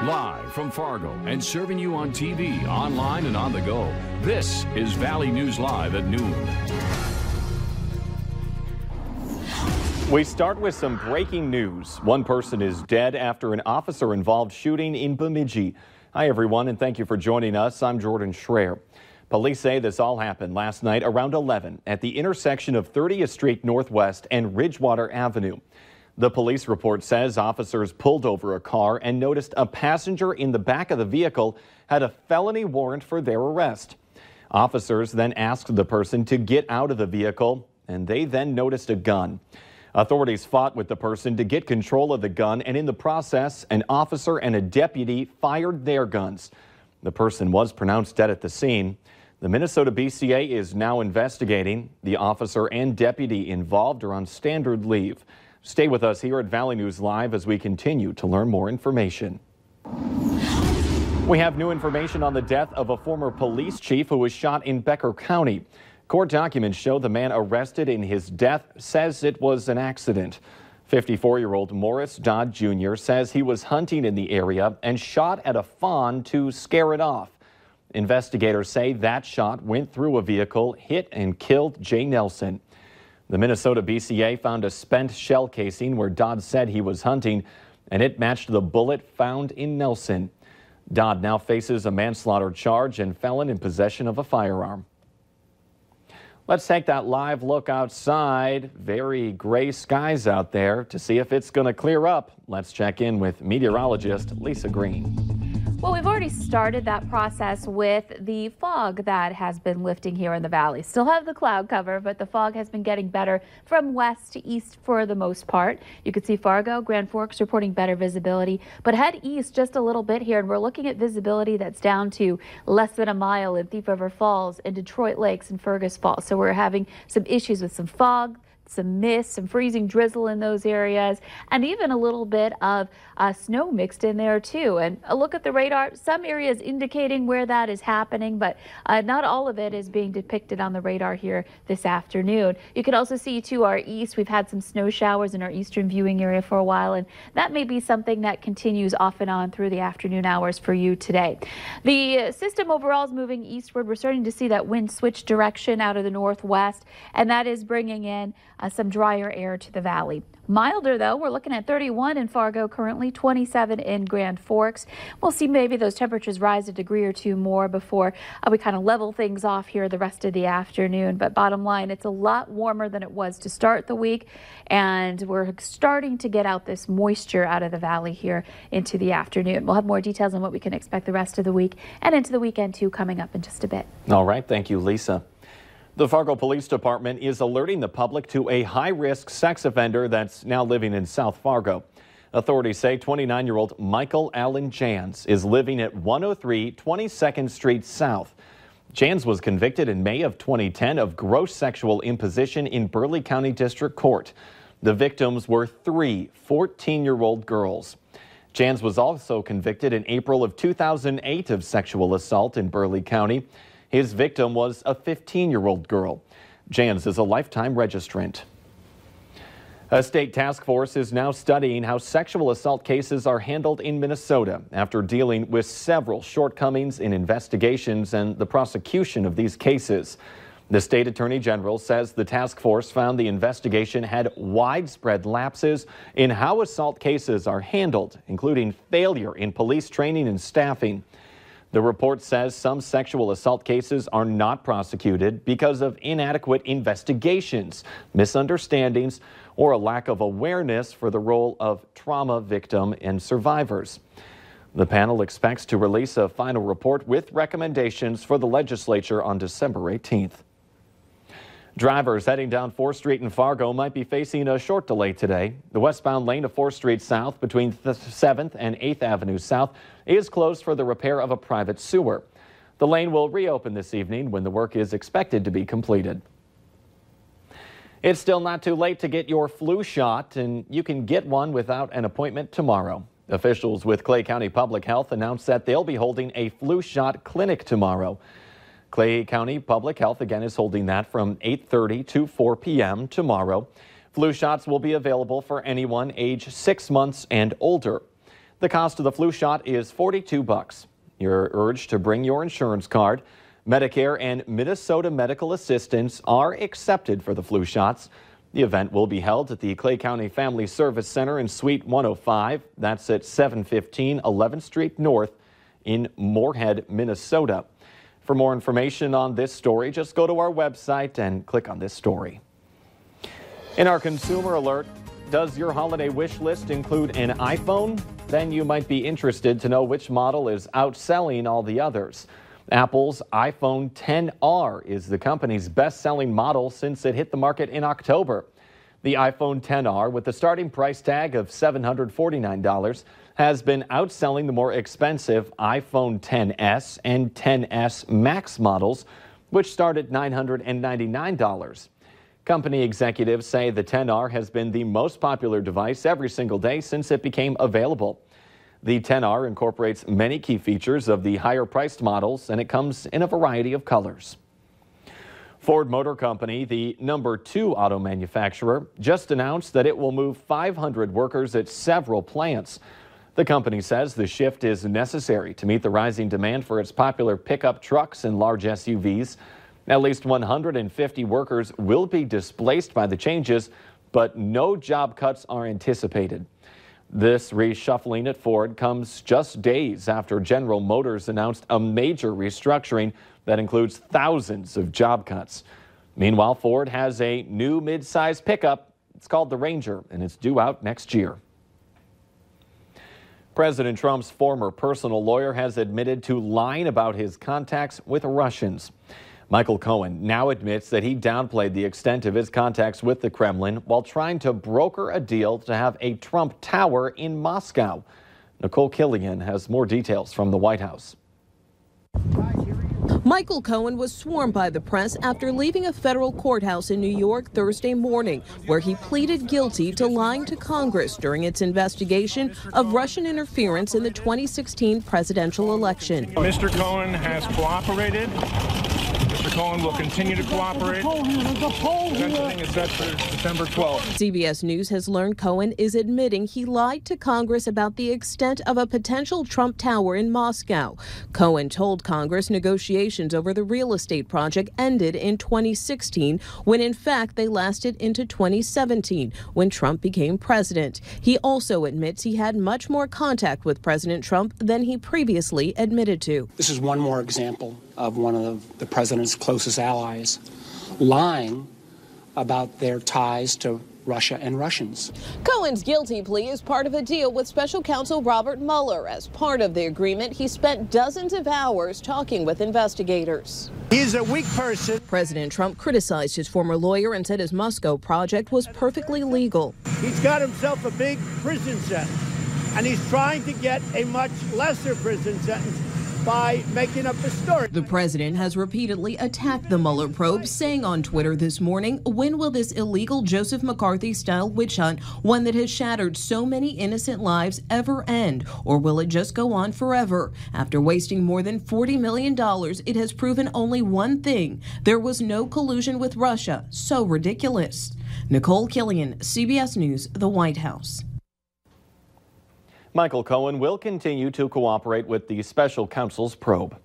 Live from Fargo and serving you on TV, online, and on the go. This is Valley News Live at noon. We start with some breaking news. One person is dead after an officer-involved shooting in Bemidji. Hi, everyone, and thank you for joining us. I'm Jordan Schreier. Police say this all happened last night around 11 at the intersection of 30th Street Northwest and Ridgewater Avenue. The police report says officers pulled over a car and noticed a passenger in the back of the vehicle had a felony warrant for their arrest. Officers then asked the person to get out of the vehicle, and they then noticed a gun. Authorities fought with the person to get control of the gun, and in the process, an officer and a deputy fired their guns. The person was pronounced dead at the scene. The Minnesota BCA is now investigating. The officer and deputy involved are on standard leave. Stay with us here at Valley News Live as we continue to learn more information. We have new information on the death of a former police chief who was shot in Becker County. Court documents show the man arrested in his death says it was an accident. 54-year-old Morris Dodd Jr. says he was hunting in the area and shot at a fawn to scare it off. Investigators say that shot went through a vehicle, hit and killed Jay Nelson. The Minnesota BCA found a spent shell casing where Dodd said he was hunting, and it matched the bullet found in Nelson. Dodd now faces a manslaughter charge and felon in possession of a firearm. Let's take that live look outside. Very gray skies out there. To see if it's going to clear up, let's check in with meteorologist Lisa Green. Well, we've already started that process with the fog that has been lifting here in the valley. Still have the cloud cover, but the fog has been getting better from west to east for the most part. You can see Fargo, Grand Forks reporting better visibility, but head east just a little bit here, and we're looking at visibility that's down to less than a mile in Thief River Falls and Detroit Lakes and Fergus Falls. So we're having some issues with some fog, some mist, some freezing drizzle in those areas, and even a little bit of snow mixed in there too. And a look at the radar, some areas indicating where that is happening, but not all of it is being depicted on the radar here this afternoon. You can also see to our east, we've had some snow showers in our eastern viewing area for a while, and that may be something that continues off and on through the afternoon hours for you today. The system overall is moving eastward. We're starting to see that wind switch direction out of the northwest, and that is bringing in some drier air to the valley. Milder though, we're looking at 31 in Fargo currently, 27 in Grand Forks. We'll see maybe those temperatures rise a degree or two more before we kind of level things off here the rest of the afternoon. But bottom line, it's a lot warmer than it was to start the week, and we're starting to get out this moisture out of the valley here into the afternoon. We'll have more details on what we can expect the rest of the week and into the weekend too coming up in just a bit. All right, thank you, Lisa. The Fargo Police Department is alerting the public to a high-risk sex offender that's now living in South Fargo. Authorities say 29-year-old Michael Allen Jans is living at 103 22nd Street South. Jans was convicted in May of 2010 of gross sexual imposition in Burleigh County District Court. The victims were three 14-year-old girls. Jans was also convicted in April of 2008 of sexual assault in Burleigh County. His victim was a 15-year-old girl. Jans is a lifetime registrant. A state task force is now studying how sexual assault cases are handled in Minnesota after dealing with several shortcomings in investigations and the prosecution of these cases. The state attorney general says the task force found the investigation had widespread lapses in how assault cases are handled, including failure in police training and staffing. The report says some sexual assault cases are not prosecuted because of inadequate investigations, misunderstandings, or a lack of awareness for the role of trauma victim and survivors. The panel expects to release a final report with recommendations for the legislature on December 18th. Drivers heading down 4th Street in Fargo might be facing a short delay today. The westbound lane of 4th Street South between 7th and 8th Avenue South is closed for the repair of a private sewer. The lane will reopen this evening when the work is expected to be completed. It's still not too late to get your flu shot, and you can get one without an appointment tomorrow. Officials with Clay County Public Health announced that they'll be holding a flu shot clinic tomorrow. Clay County Public Health again is holding that from 8:30 to 4 p.m. tomorrow. Flu shots will be available for anyone age 6 months and older. The cost of the flu shot is $42. You're urged to bring your insurance card. Medicare and Minnesota medical assistance are accepted for the flu shots. The event will be held at the Clay County Family Service Center in Suite 105. That's at 715 11th Street North in Moorhead, Minnesota. For more information on this story, just go to our website and click on this story. In our consumer alert, does your holiday wish list include an iPhone? Then you might be interested to know which model is outselling all the others. Apple's iPhone XR is the company's best-selling model since it hit the market in October. The iPhone XR, with the starting price tag of $749, has been outselling the more expensive iPhone XS and XS Max models, which start at $999. Company executives say the XR has been the most popular device every single day since it became available. The XR incorporates many key features of the higher-priced models, and it comes in a variety of colors. Ford Motor Company, the #2 auto manufacturer, just announced that it will move 500 workers at several plants. The company says the shift is necessary to meet the rising demand for its popular pickup trucks and large SUVs. At least 150 workers will be displaced by the changes, but no job cuts are anticipated. This reshuffling at Ford comes just days after General Motors announced a major restructuring that includes thousands of job cuts. Meanwhile, Ford has a new mid-size pickup. It's called the Ranger, and it's due out next year. President Trump's former personal lawyer has admitted to lying about his contacts with Russians. Michael Cohen now admits that he downplayed the extent of his contacts with the Kremlin while trying to broker a deal to have a Trump Tower in Moscow. Nicole Killian has more details from the White House. Michael Cohen was swarmed by the press after leaving a federal courthouse in New York Thursday morning, where he pleaded guilty to lying to Congress during its investigation of Russian interference in the 2016 presidential election. Mr. Cohen has cooperated. Mr. Cohen will continue to cooperate. Sentencing is set for December 12th. CBS News has learned Cohen is admitting he lied to Congress about the extent of a potential Trump Tower in Moscow. Cohen told Congress negotiations over the real estate project ended in 2016, when in fact they lasted into 2017, when Trump became president. He also admits he had much more contact with President Trump than he previously admitted to. This is one more example of one of the president's closest allies lying about their ties to Russia and Russians. Cohen's guilty plea is part of a deal with special counsel Robert Mueller. As part of the agreement, he spent dozens of hours talking with investigators. He's a weak person. President Trump criticized his former lawyer and said his Moscow project was perfectly legal. He's got himself a big prison sentence, and he's trying to get a much lesser prison sentence by making up a story. The president has repeatedly attacked the Mueller probe, saying on Twitter this morning, when will this illegal Joseph McCarthy-style witch hunt, one that has shattered so many innocent lives, ever end? Or will it just go on forever? After wasting more than $40 million, it has proven only one thing. There was no collusion with Russia. So ridiculous. Nicole Killian, CBS News, the White House. Michael Cohen will continue to cooperate with the special counsel's probe.